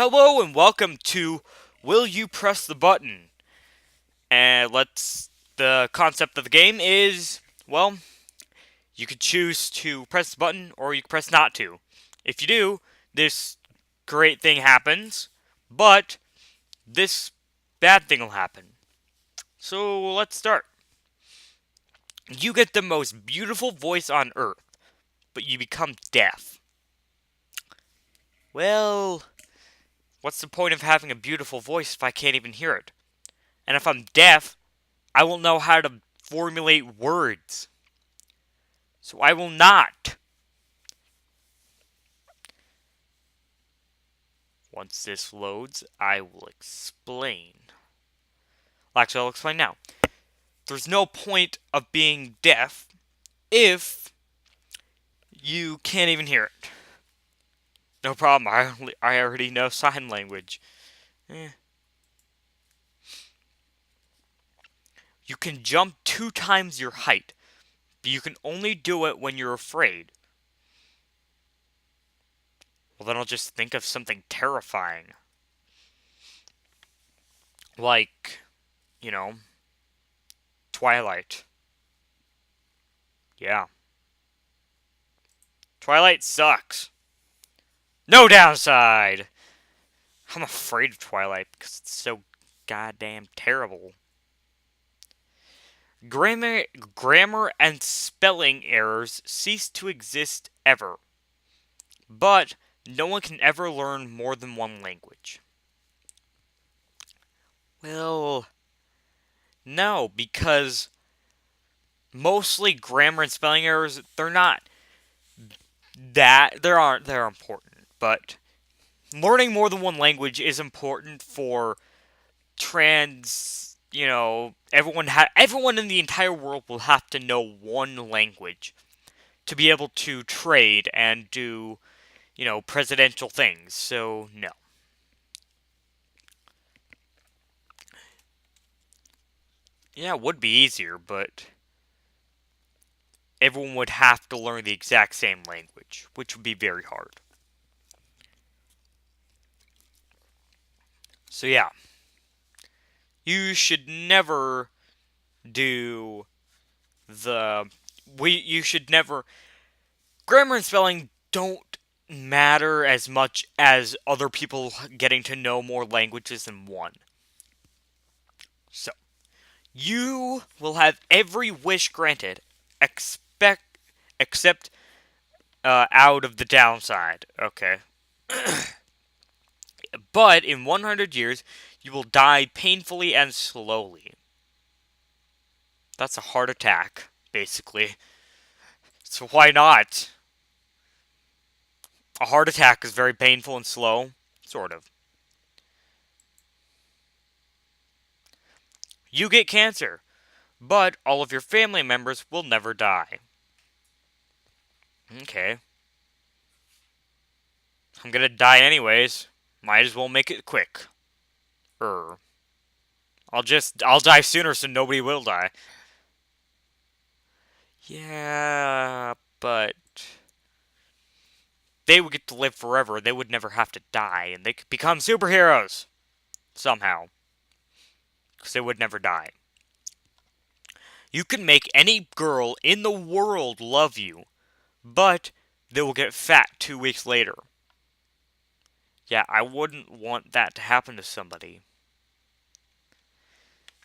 Hello and welcome to Will You Press the Button? And the concept of the game is, well, you could choose to press the button or you can press not to. If you do, this great thing happens, but this bad thing will happen. So let's start. You get the most beautiful voice on earth, but you become deaf. Well, what's the point of having a beautiful voice if I can't even hear it? And if I'm deaf, I will know how to formulate words. So I will not. Once this loads, I will explain. Actually, I'll explain now. There's no point of being deaf if you can't even hear it. No problem, I already know sign language. Eh. You can jump 2 times your height, but you can only do it when you're afraid. Well, then I'll just think of something terrifying. Like, you know, Twilight. Yeah. Twilight sucks. No downside! I'm afraid of Twilight because it's so goddamn terrible. Grammar, grammar and spelling errors cease to exist ever. But no one can ever learn more than one language. Well, no, because mostly grammar and spelling errors, they're not they're important, but learning more than one language is important for everyone in the entire world will have to know one language to be able to trade and do, presidential things. So no. Yeah, it would be easier, but everyone would have to learn the exact same language, which would be very hard. So yeah, you should never do the you should never grammar and spelling don't matter as much as other people getting to know more languages than one. So, you will have every wish granted, expect except out of the downside. Okay, but in 100 years, you will die painfully and slowly. That's a heart attack, basically. So why not? A heart attack is very painful and slow, sort of. You get cancer, but all of your family members will never die. Okay. I'm gonna die anyways. Might as well make it quick. Er. I'll die sooner so nobody will die. Yeah, but they would get to live forever. They would never have to die, and they could become superheroes. Somehow. Because they would never die. You can make any girl in the world love you, but they will get fat 2 weeks later. Yeah, I wouldn't want that to happen to somebody.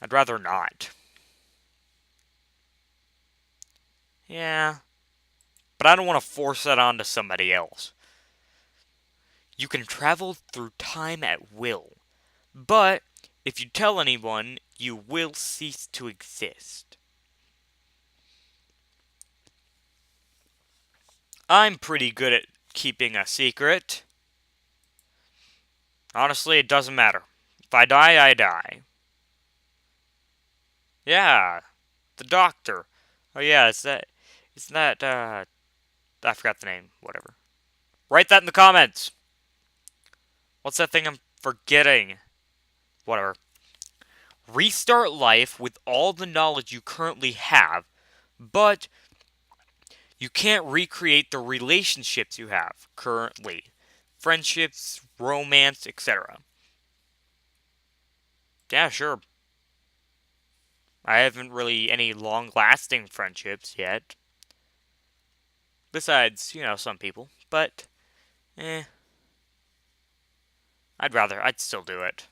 I'd rather not. Yeah, but I don't want to force that onto somebody else. You can travel through time at will, but if you tell anyone, you will cease to exist. I'm pretty good at keeping a secret. Honestly, it doesn't matter. If I die, I die. Yeah, the doctor. Oh yeah, I forgot the name. Whatever. Write that in the comments. What's that thing I'm forgetting? Whatever. Restart life with all the knowledge you currently have, but you can't recreate the relationships you have currently. friendships, romance, etc. Yeah, sure. I haven't really any long-lasting friendships yet. Besides, some people. But, eh, I'd still do it.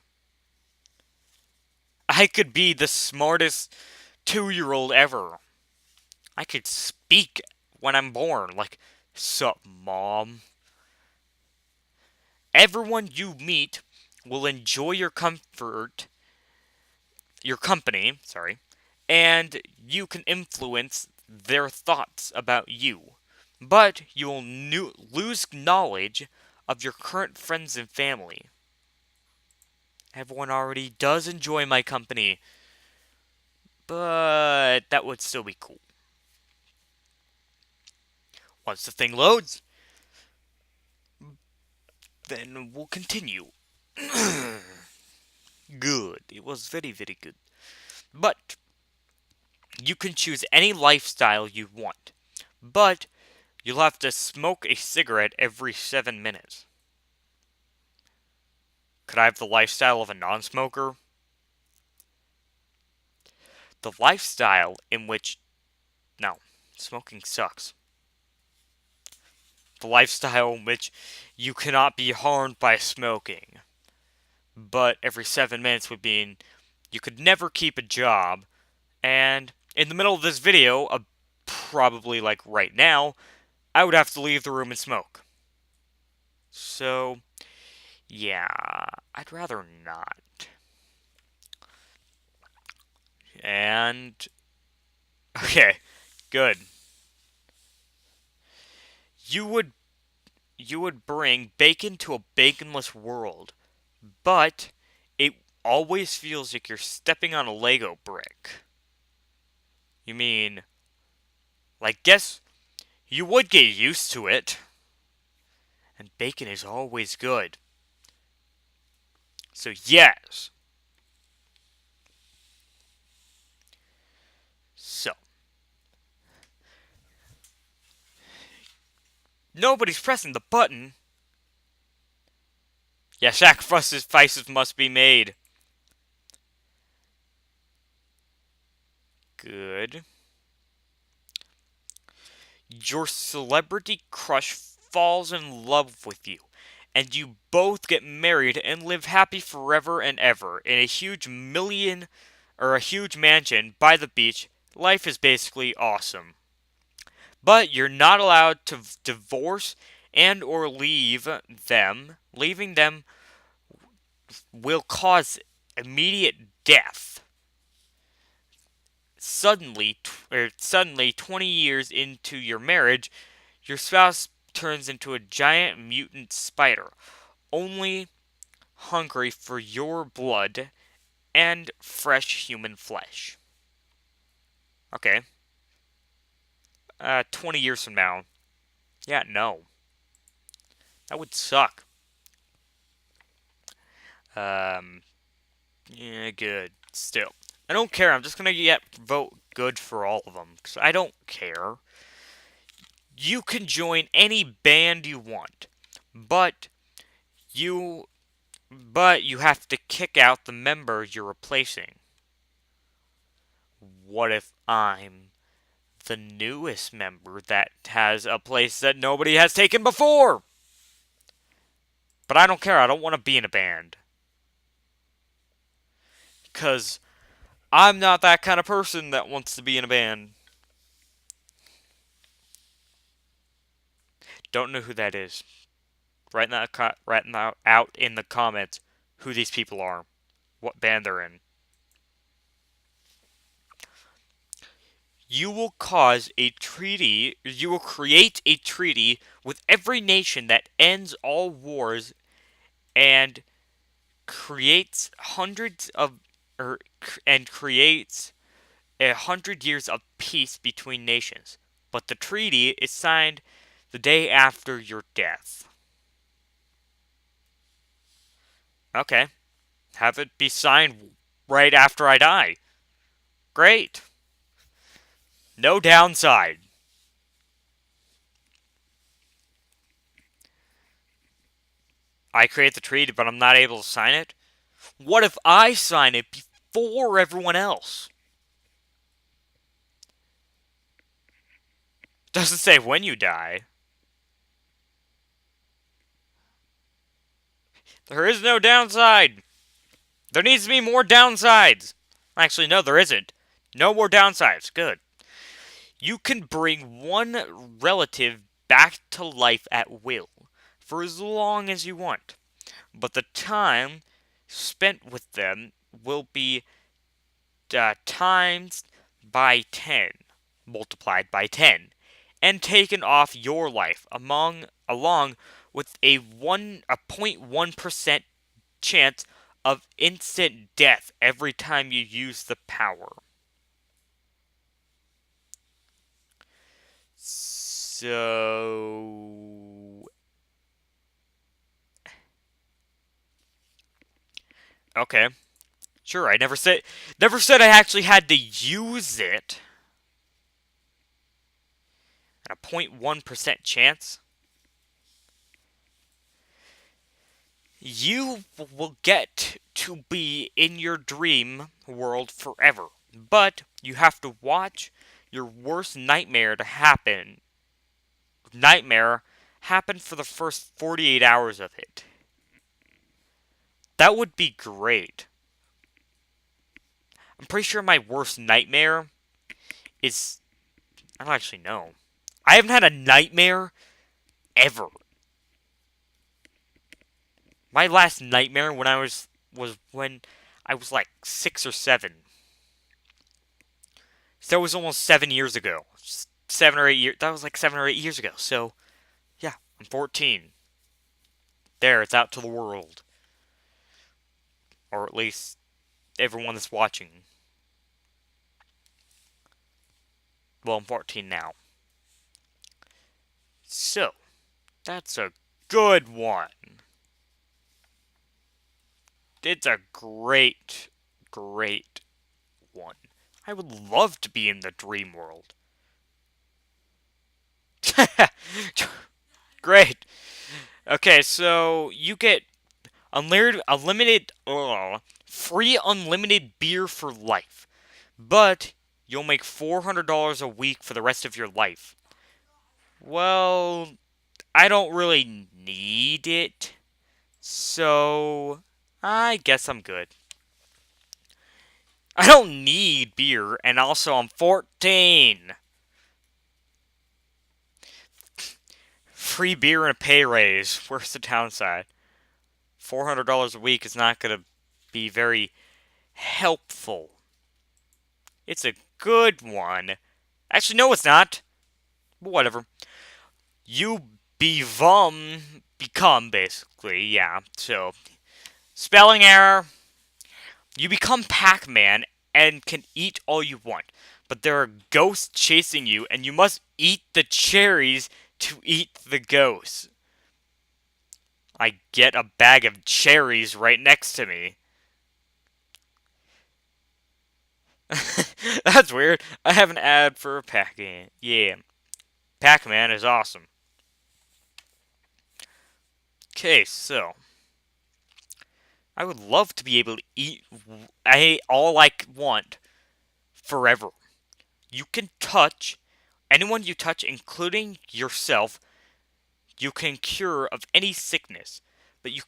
I could be the smartest 2-year-old ever. I could speak when I'm born, like, sup, mom? Everyone you meet will enjoy your company, sorry, and you can influence their thoughts about you. But you will lose knowledge of your current friends and family. Everyone already does enjoy my company, but that would still be cool. Once the thing loads, then we'll continue. Good. It was very, very good. But you can choose any lifestyle you want. But you'll have to smoke a cigarette every 7 minutes. Could I have the lifestyle of a non smoker? The lifestyle in which. No, smoking sucks. The lifestyle in which you cannot be harmed by smoking. But every 7 minutes would mean you could never keep a job. And in the middle of this video, probably like right now, I would have to leave the room and smoke. So, yeah, I'd rather not. And okay, good. You would you would bring bacon to a baconless world, but it always feels like you're stepping on a Lego brick. You mean, like, guess you would get used to it, and bacon is always good. So yes. So nobody's pressing the button. Yeah, sacrifices must be made. Good. Your celebrity crush falls in love with you, and you both get married and live happy forever and ever in a huge mansion by the beach. Life is basically awesome. But you're not allowed to divorce and or leave them. Leaving them will cause immediate death. Suddenly 20 years into your marriage, your spouse turns into a giant mutant spider, only hungry for your blood and fresh human flesh. Okay. 20 years from now. Yeah, no. That would suck. Um, yeah, good. Still. I don't care. I'm just gonna vote good for all of them. Because I don't care. You can join any band you want. But you you have to kick out the member you're replacing. What if I'm the newest member that has a place that nobody has taken before? But I don't care. I don't want to be in a band. Because I'm not that kind of person that wants to be in a band. Don't know who that is. Write now out in the comments who these people are, what band they're in. You will create a treaty with every nation that ends all wars and creates hundreds of and creates 100 years of peace between nations. But the treaty is signed the day after your death. Okay. Have it be signed right after I die. Great. No downside. I create the treaty, but I'm not able to sign it? What if I sign it before everyone else? Doesn't say when you die. There is no downside. There needs to be more downsides. Actually, no, there isn't. No more downsides. Good. You can bring one relative back to life at will for as long as you want, but the time spent with them will be times by 10, multiplied by 10, and taken off your life along with a 0.1% chance of instant death every time you use the power. So okay. Sure, I never said I actually had to use it. A 0.1% chance. You will get to be in your dream world forever, but you have to watch your worst nightmare happen for the first 48 hours of it. That would be great. I'm pretty sure my worst nightmare is, I don't actually know. I haven't had a nightmare ever. My last nightmare when I was when I was like 6 or 7. So that was almost 7 years ago. 7 or 8 years. That was like 7 or 8 years ago. So, yeah, I'm 14. There, it's out to the world. Or at least everyone that's watching. Well, I'm 14 now. So, that's a good one. It's a great, great one. I would love to be in the dream world. Great. Okay, so you get free unlimited beer for life, but you'll make $400 a week for the rest of your life. Well, I don't really need it, so I guess I'm good. I don't need beer, and also I'm 14. Free beer and a pay raise. Where's the downside? $400 a week is not going to be very helpful. It's a good one. Actually, no, it's not. Whatever. You become, basically, yeah. So, spelling error. You become Pac Man and can eat all you want. But there are ghosts chasing you, and you must eat the cherries to eat the ghosts. I get a bag of cherries right next to me. That's weird. I have an ad for a Pac-Man. Yeah. Pac-Man is awesome. Okay, so I would love to be able to eat all I want forever. You can touch anyone you touch, including yourself. You can cure of any sickness, but you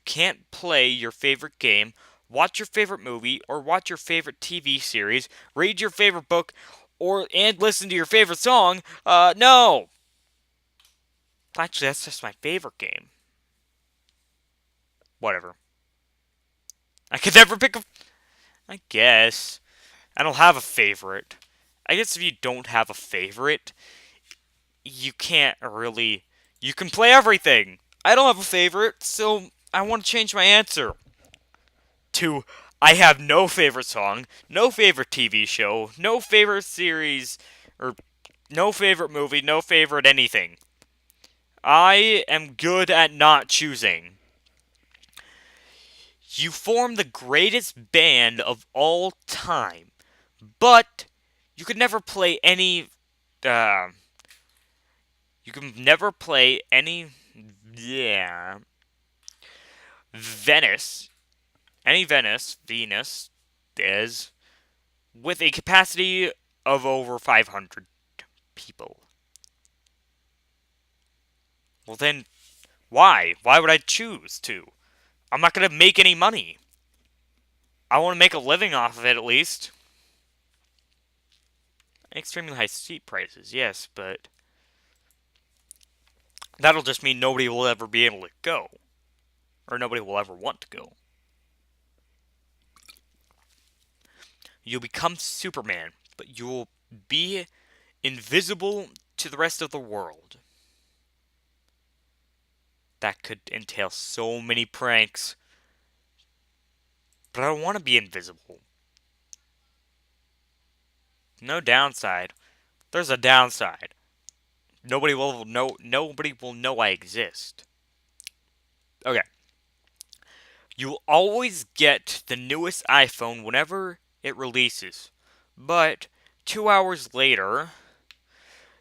can't play your favorite game, watch your favorite movie, or watch your favorite TV series, read your favorite book, and listen to your favorite song. No. Actually, that's just my favorite game. Whatever. I could never pick a. I guess. I don't have a favorite. I guess if you don't have a favorite, you can't really. You can play everything. I don't have a favorite, so I want to change my answer to I have no favorite song, no favorite TV show, no favorite series, or no favorite movie, no favorite anything. I am good at not choosing. You form the greatest band of all time, but you could never play any. You can never play any. Yeah. Venus, Venus is with a capacity of over 500 people. Well then, why? Why would I choose to? I'm not going to make any money. I want to make a living off of it at least. Extremely high seat prices, yes, but that'll just mean nobody will ever be able to go. Or nobody will ever want to go. You'll become Superman, but you'll be invisible to the rest of the world. That could entail so many pranks. But I don't want to be invisible. No downside. There's a downside. Nobody will know I exist. Okay. You'll always get the newest iPhone whenever it releases. But 2 hours later,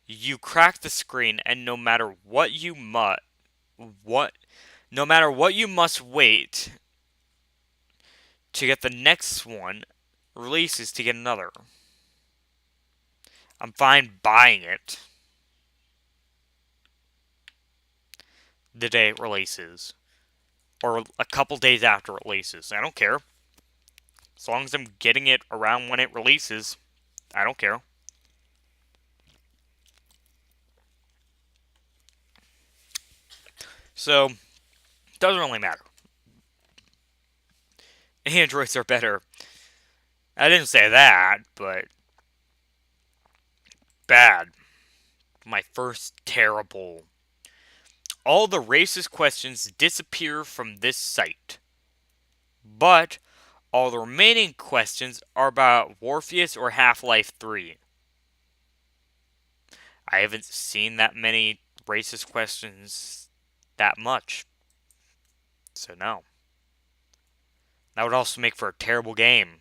you crack the screen and no matter what you must wait to get the next one releases to get another. I'm fine buying it the day it releases. Or a couple days after it releases. I don't care. As long as I'm getting it around when it releases, I don't care. So, it doesn't really matter. Androids are better. I didn't say that, but bad. My first terrible. All the racist questions disappear from this site. But all the remaining questions are about Morpheus or Half-Life 3. I haven't seen that many racist questions that much. So no. That would also make for a terrible game.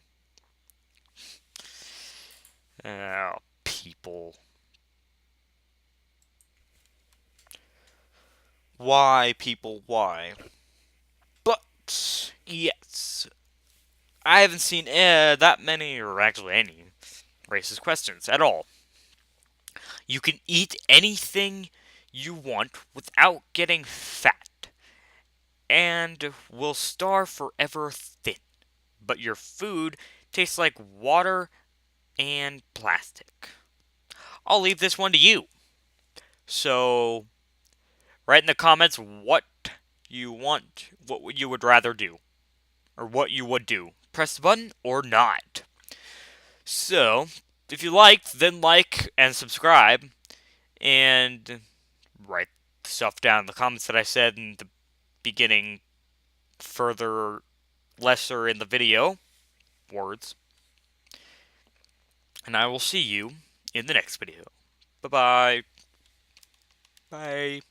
Oh, people. Why, people, why? But, yes. I haven't seen that many, or actually any, racist questions at all. You can eat anything you want without getting fat. And will starve forever thin. But your food tastes like water and plastic. I'll leave this one to you. So, write in the comments what you want, what you would rather do, or what you would do. Press the button or not. So, if you liked, then like and subscribe, and write stuff down in the comments that I said in the beginning, further, lesser in the video, words. And I will see you in the next video. Bye-bye. Bye.